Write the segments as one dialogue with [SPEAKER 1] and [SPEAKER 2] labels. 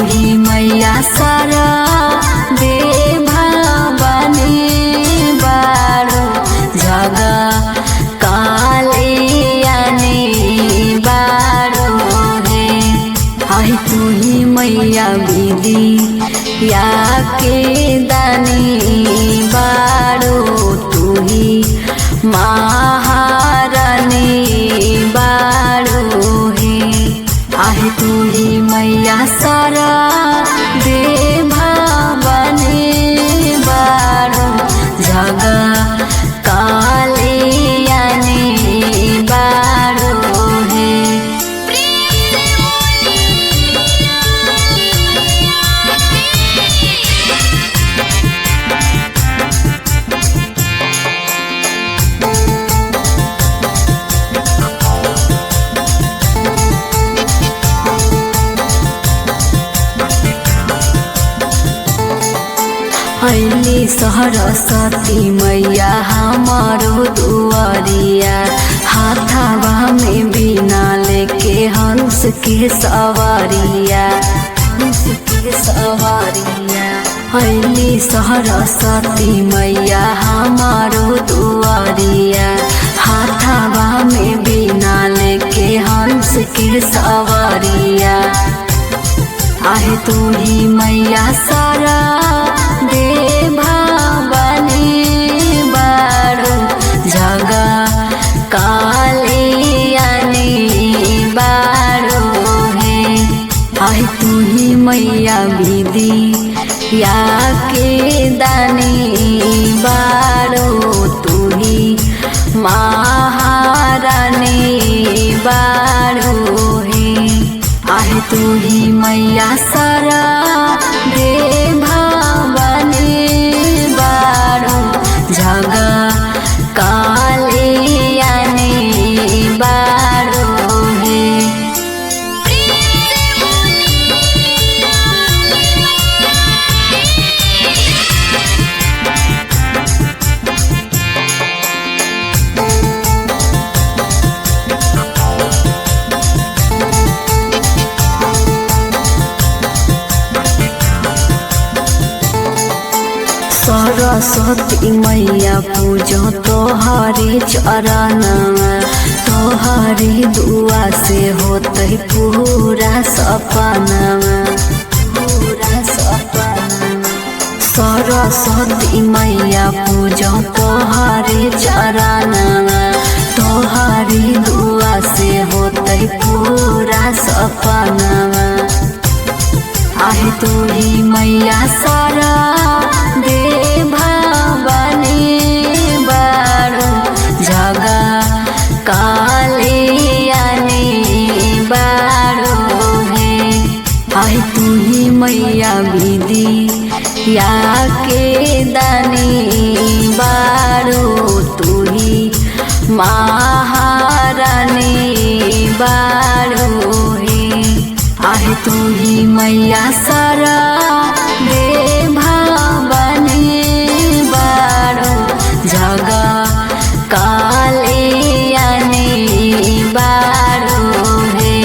[SPEAKER 1] ही मैया सारा दे भवानी बारो जगा कालियानी बारो हे। आई तू ही मैया विधि या के दानी बारो तू ही महारानी बारो हे। आहे तू ही मैया सारा दे भवानी बारो जगा कालियानी बारो हे। ऐली सरस्वती मैया हमारो दुआरिया हाथावा में बिना लेके हंस के सवारिया हंस के सवारिया। ऐली सरस्वती मैया हमारो दुआरिया हाथावा में बिना लेके हंस के सवारिया। आहे तू ही मैया सारा दे भवानी बारो जगा कालियानी बारो हे। आहे तू ही मैया विधि या के दानी बारो तू ही महारानी बारो हे। आहे तू ही मैया सारा दे भवानी बारो जगा कालियानी बारो हे। सरस्वती मैया पूजो तोहारी चरण तोहारी दुआ से होते पूरा सपना पूरा सपना। सरस्वती मैया पूजो तोहारी चरण तोहारी दुआ से होते पूरा सपना। आहे तू ही मैया सारा दे भवानी बारो जगा कालियानी बारो हे। आहे तू ही मैया विधि या के दानी बारो तू ही महारानी बारो हे। आहे तू ही मैया सारा दे भवानी बारो जगा कालियानी बारो हे।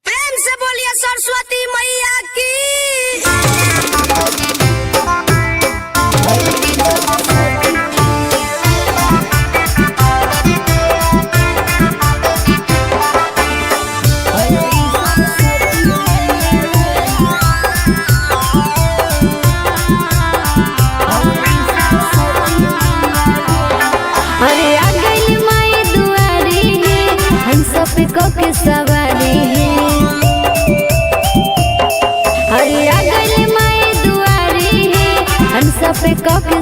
[SPEAKER 2] प्रेम से बोलिए सरस्वती मैया की।
[SPEAKER 1] सवारी है अरे आ गइल माई दुआरी है हंस पे कके